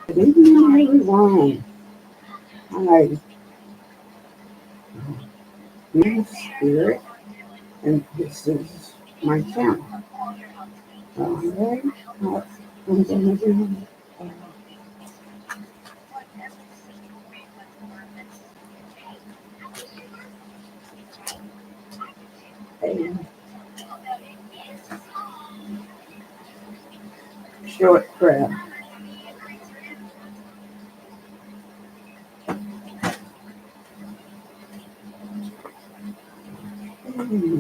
Good evening, everyone. Hi, my spirit, and this is my channel. All right, I'm going to do a short prayer. Hmm.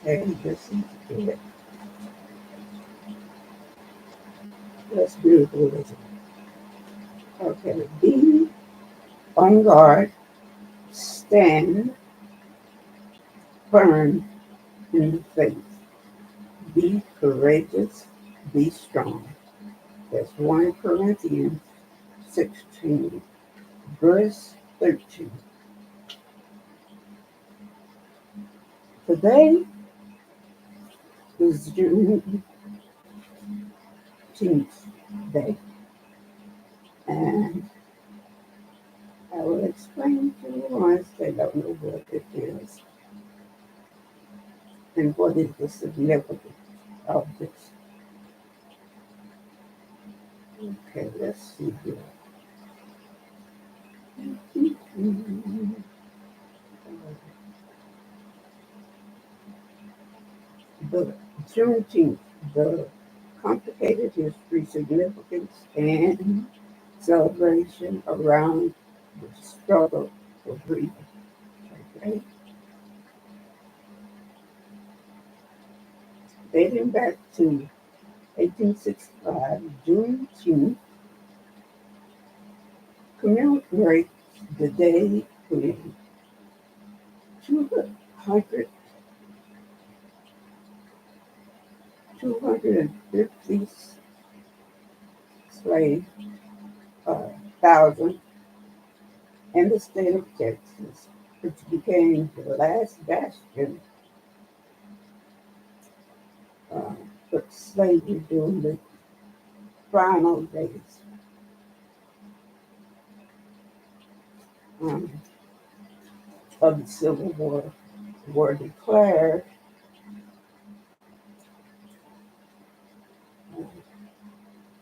Okay, this is good. Let's do it. Okay, be on guard, stand firm in the faith, be courageous, be strong. That's 1 Corinthians 16, verse 13. Today is Juneteenth Day, and I will explain to you once they don't know what it is and what is the significance of this. Okay, let's see here. The Juneteenth, the complicated history, significance, and celebration around the struggle for freedom. Okay, dating back to 1865, Juneteenth commemorates the day when 200, 250 slaves, thousand, in the state of Texas, which became the last bastion uh, for slavery during the final days um, of the Civil War, were declared uh,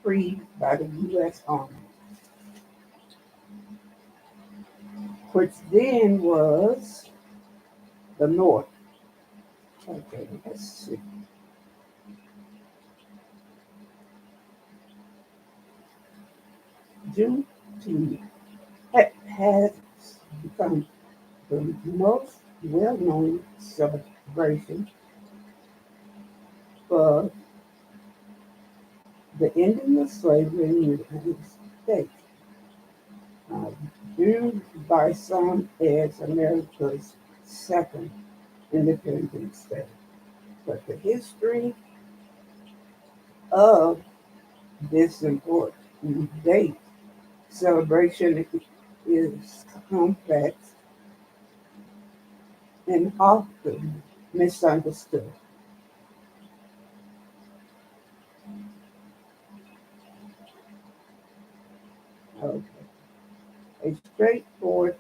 free by the U.S. Army, which then was the North. Okay, let's see. Juneteenth has become the most well-known celebration for the ending of slavery in the United States, uh, viewed by some as America's second independence day. But the history of this important date celebration is complex and often misunderstood. Okay. A straightforward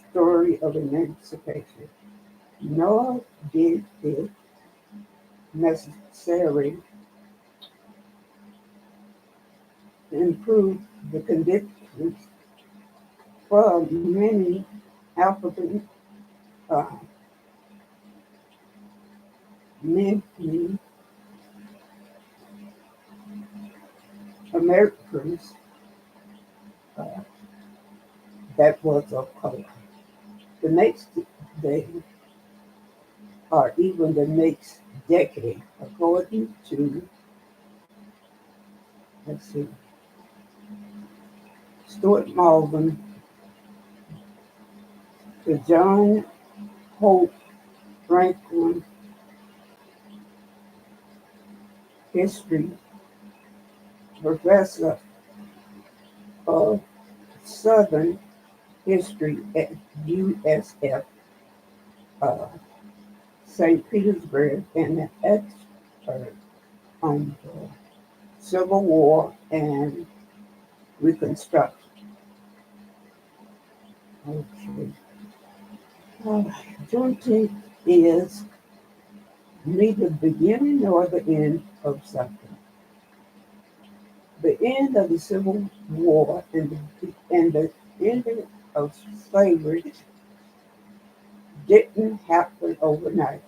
story of emancipation. Noah did it necessary to improve the conditions for many African, uh, many Americans uh, that was of color. The next day, or even the next decade, according to, let's see, Stuart Malvern, the John Hope Franklin History Professor of Southern History at USF, uh, St. Petersburg, and an expert on the Civil War and Reconstruction. Okay. Juneteenth is neither the beginning nor the end of something. The end of the Civil War and the ending of slavery didn't happen overnight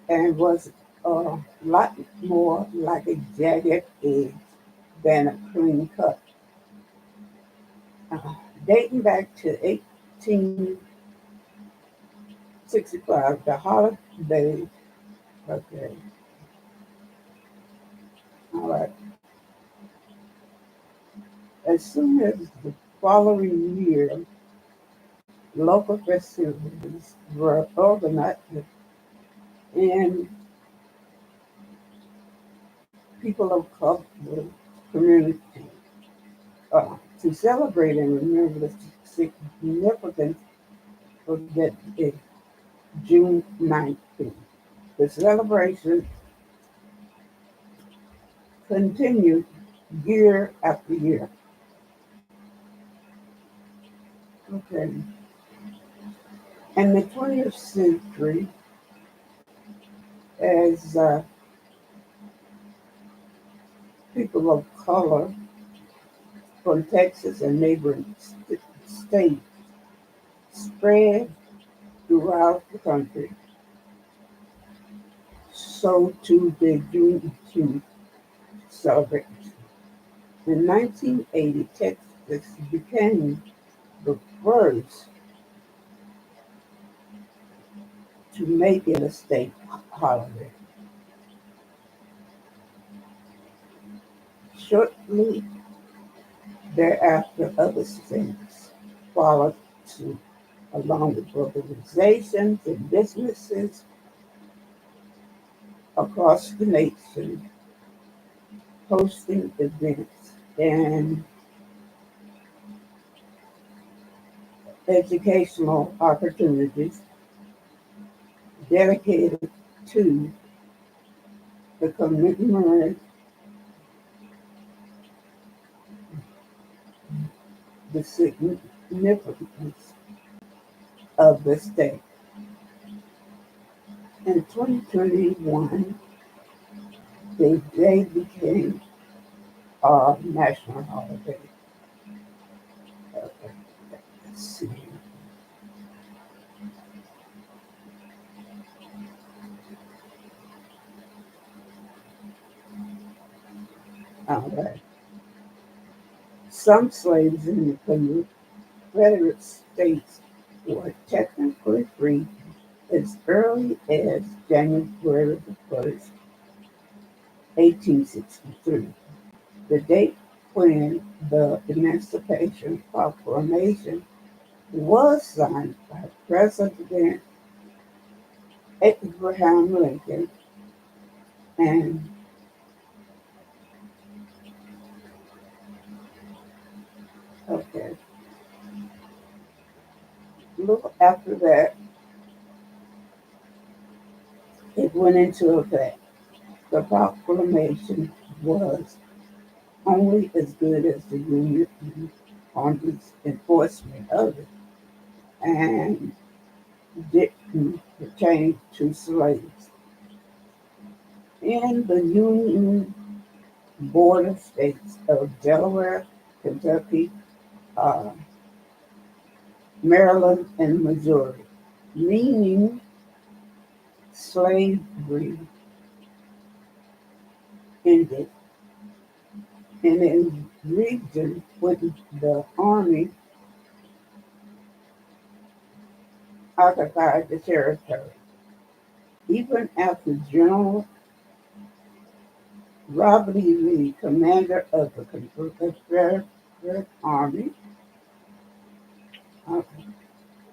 and was a lot more like a jagged edge than a clean cut. Uh, Dating back to 1865, the holiday, okay, all right, as soon as the following year, local festivities were organized and people of color community to celebrate and remember the significance of that day, June 19th. The celebration continued year after year. Okay. In the 20th century, as people of color from Texas and neighboring states spread throughout the country, so too did Juneteenth celebration. In 1980, Texas became the first to make it a state holiday. Shortly thereafter, other states followed suit, along with organizations and businesses across the nation hosting events and educational opportunities dedicated to the commemorate the significance of this day. In 2021, the day became a national holiday. Okay, let's see. All right. Some slaves in the Confederate States were technically free as early as January the 1st, 1863, the date when the Emancipation Proclamation was signed by President Abraham Lincoln and okay, look after that, it went into effect. The proclamation was only as good as the Union Army's enforcement of it and didn't pertain to slaves. In the Union border states of Delaware, Kentucky, uh, Maryland, and Missouri, meaning slavery ended in a region when the Army occupied the territory. Even after General Robert E. Lee, commander of the Confederate Army, uh,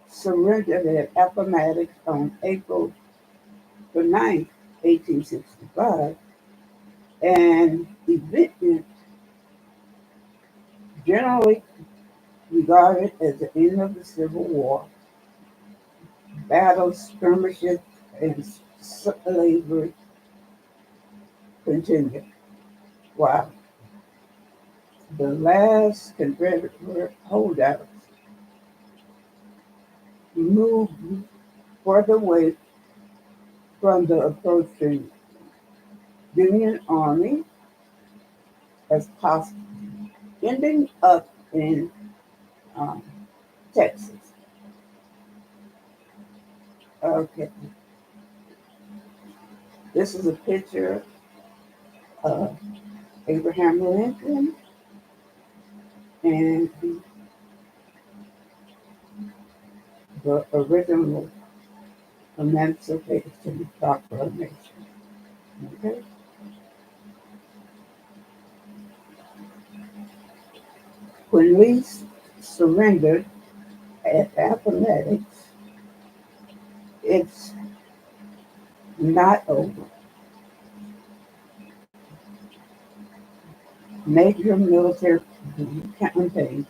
surrendered at Appomattox on April the 9th, 1865, and event generally regarded as the end of the Civil War. Battles, skirmishes, and slavery continued. While the last Confederate holdouts moved further away from the approaching Union Army as possible, ending up in um, Texas. Okay, this is a picture of Abraham Lincoln and the original Emancipation Proclamation. Okay? When Lee surrendered at Appomattox, it's not over. Major military campaigns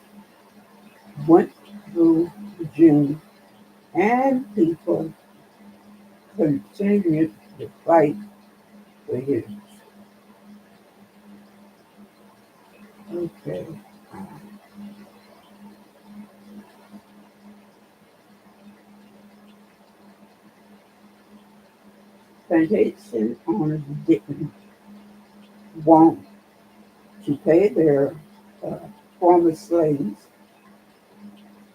went through June, and people continued to fight for years. Okay. Plantation owners didn't want to pay their uh, former slaves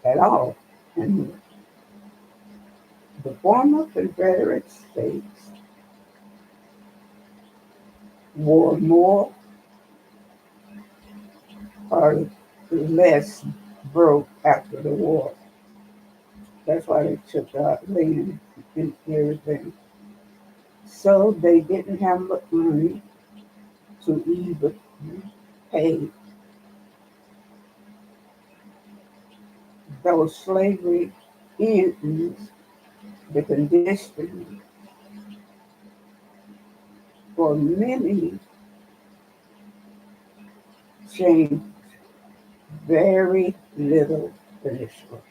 at all. And the former Confederate states were more or less broke after the war. That's why they took land and everything. So they didn't have much money to even pay those slavery ends. The condition for many changed very little initially.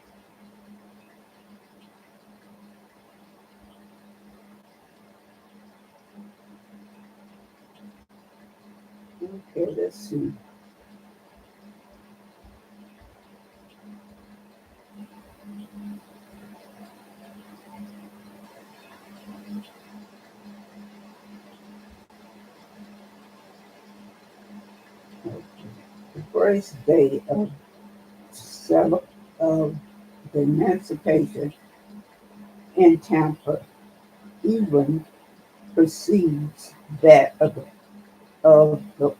Okay, let's see. The first day of the emancipation in Tampa even precedes that of the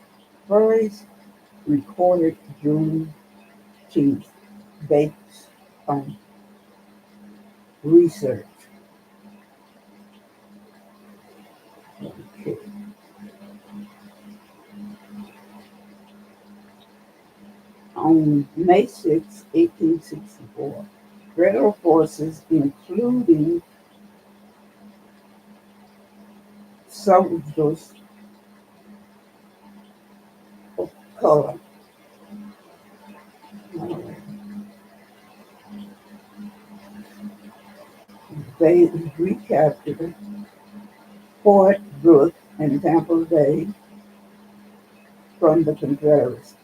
first recorded Juneteenth based on research. Okay. On May 6, 1864, federal forces, including soldiers of color, uh, they recaptured Fort Brooke and Tampa Bay from the Confederacy,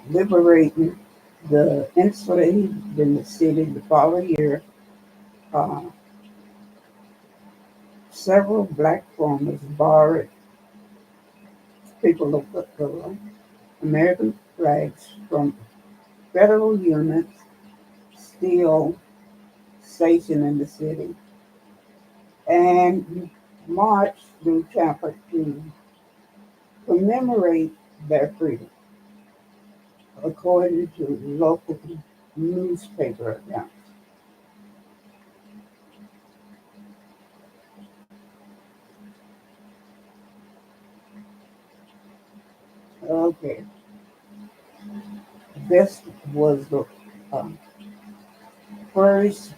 liberating the enslaved in the city the following year. Uh, Several black farmers borrowed people of color American flags from federal units still stationed in the city and marched through Tampa to commemorate their freedom, according to local newspaper accounts. Okay, this was the um, first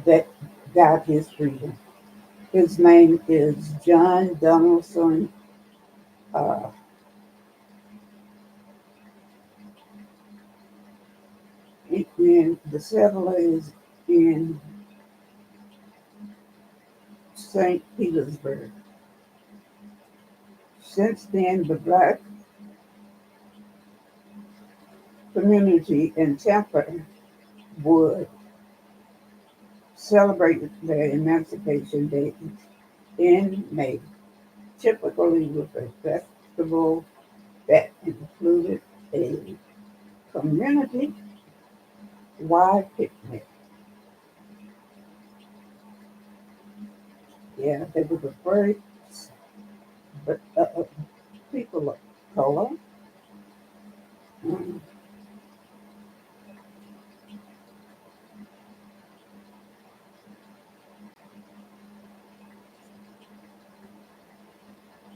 that got his freedom. His name is John Donaldson. Uh, in the settlers in St. Petersburg. Since then, the black community in Tampa would celebrate their Emancipation Day in May, typically with a festival that included a community-wide picnic. Yeah, they were the first people of color. Mm.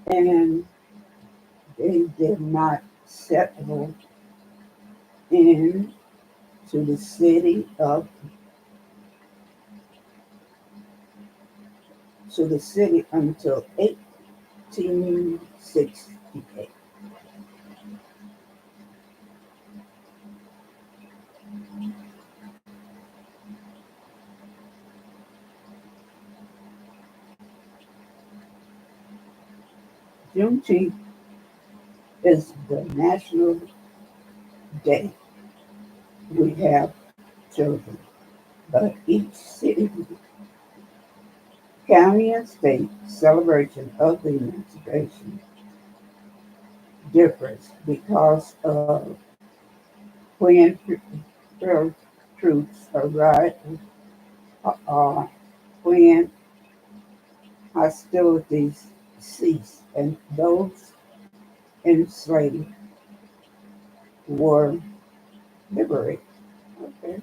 And they did not settle in to the city of to the city until 1868. Juneteenth is the national day. We have children, but each city, county, and state celebration of the emancipation differs because of when federal troops arrived, uh, when hostilities ceased, and those enslaved were liberated. Okay.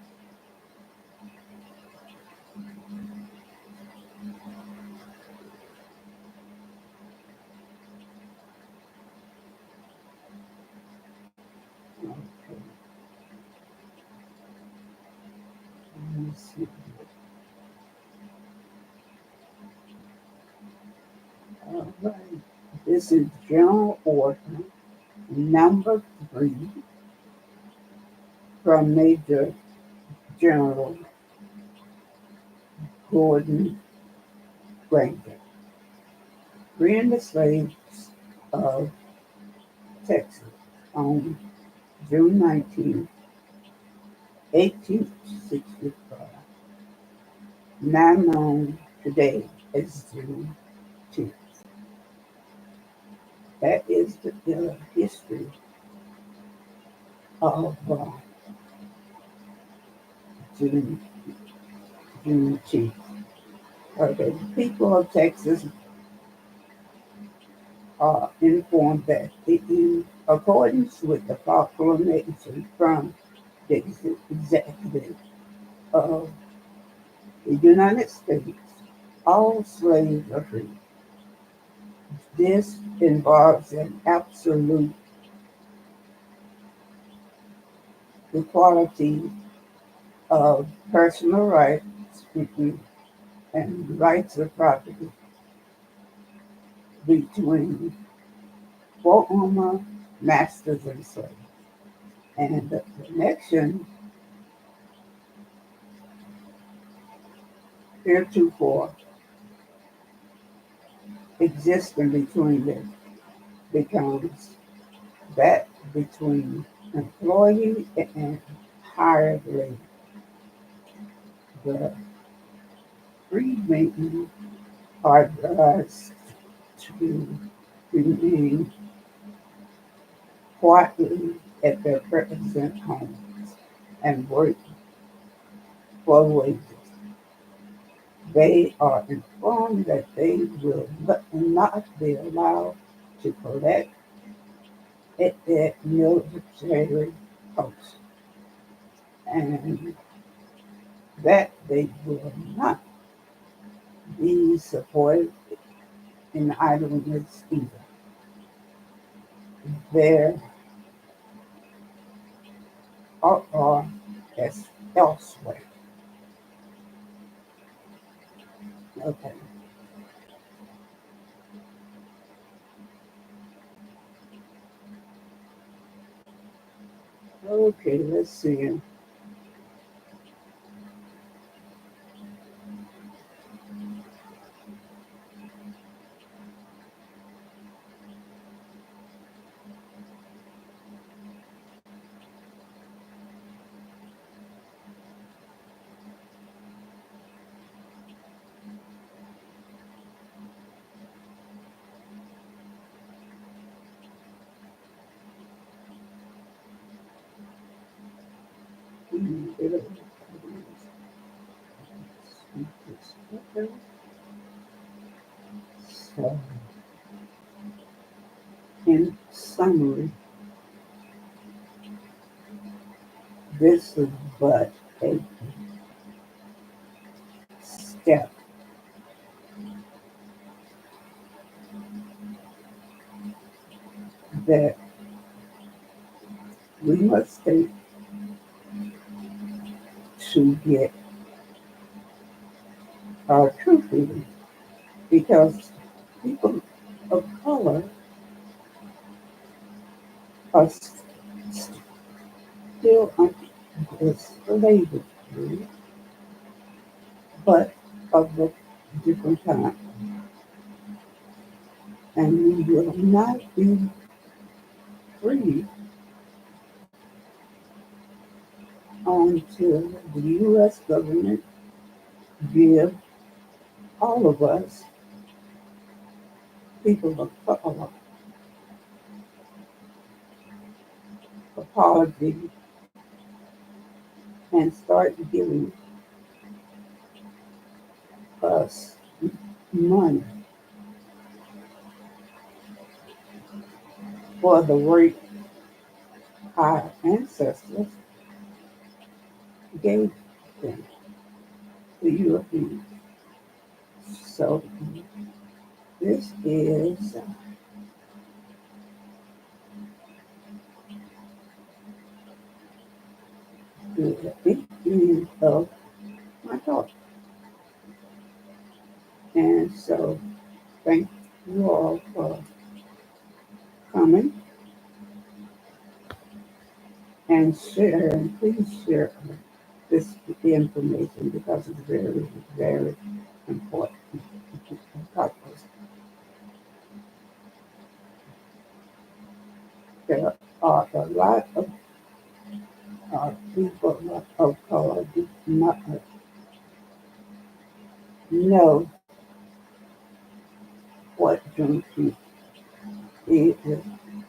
Okay. Let me see. All right. This is General Order number 3 from Major General Gordon Granger. Freeing the slaves of Texas on June 19, 1865, now known today as Juneteenth. That is the history of June, Juneteenth. Okay, the people of Texas are informed that in accordance with the proclamation from the executive of the United States, all slaves are free. This involves an absolute equality of personal rights and rights of property between former masters and slaves. And the connection heretofore existing between them becomes that between employee and hired labor. The freedmen are advised to remain quietly at their present homes and work for wages. They are informed that they will not be allowed to collect at their military post, and that they will not be supported in idleness either. There or as elsewhere. Okay. Okay, let's see. So, in summary, this is but a step that we must take to get our true freedom because people of color are still under slavery, but of a different kind. And we will not be free until the U.S. government give all of us, people of color, apology and start giving us money for the work our ancestors gave them, the Europeans. So this is the end of my talk. And so thank you all for coming and share, and please share this information because it's very, very important. Because there are a lot of people of color do not know what Juneteenth is,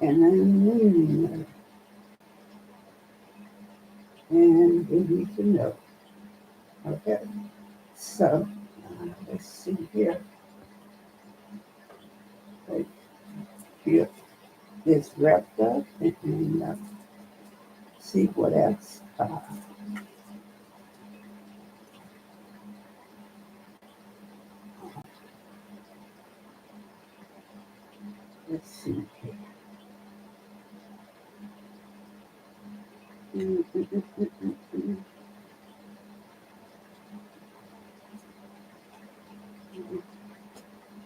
and I mean, and they need to know. Okay, so let's see here. Right here is wrapped up, and see what else. Let's see here. Mm, mm, mm, mm, mm, mm.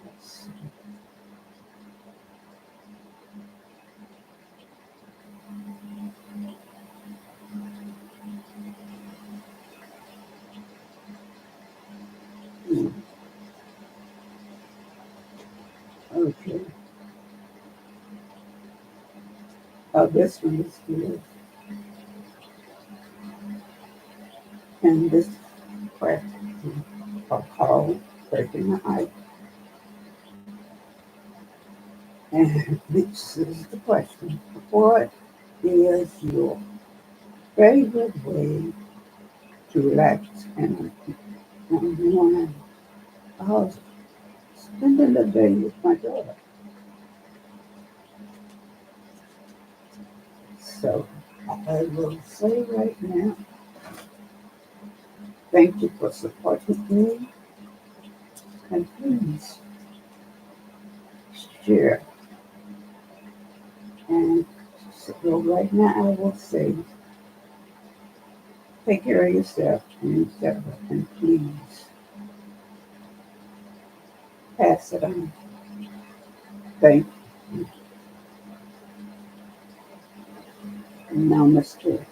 Let's see. Mm, okay, this one is good, and this question are called breaking the ice. And this is the question: what is your favorite way to relax and unwind? I was spending the day with my daughter. So I will say right now, thank you for supporting me And please share. And so right now I will say, take care of yourself and please pass it on. Thank you. And now, Mr.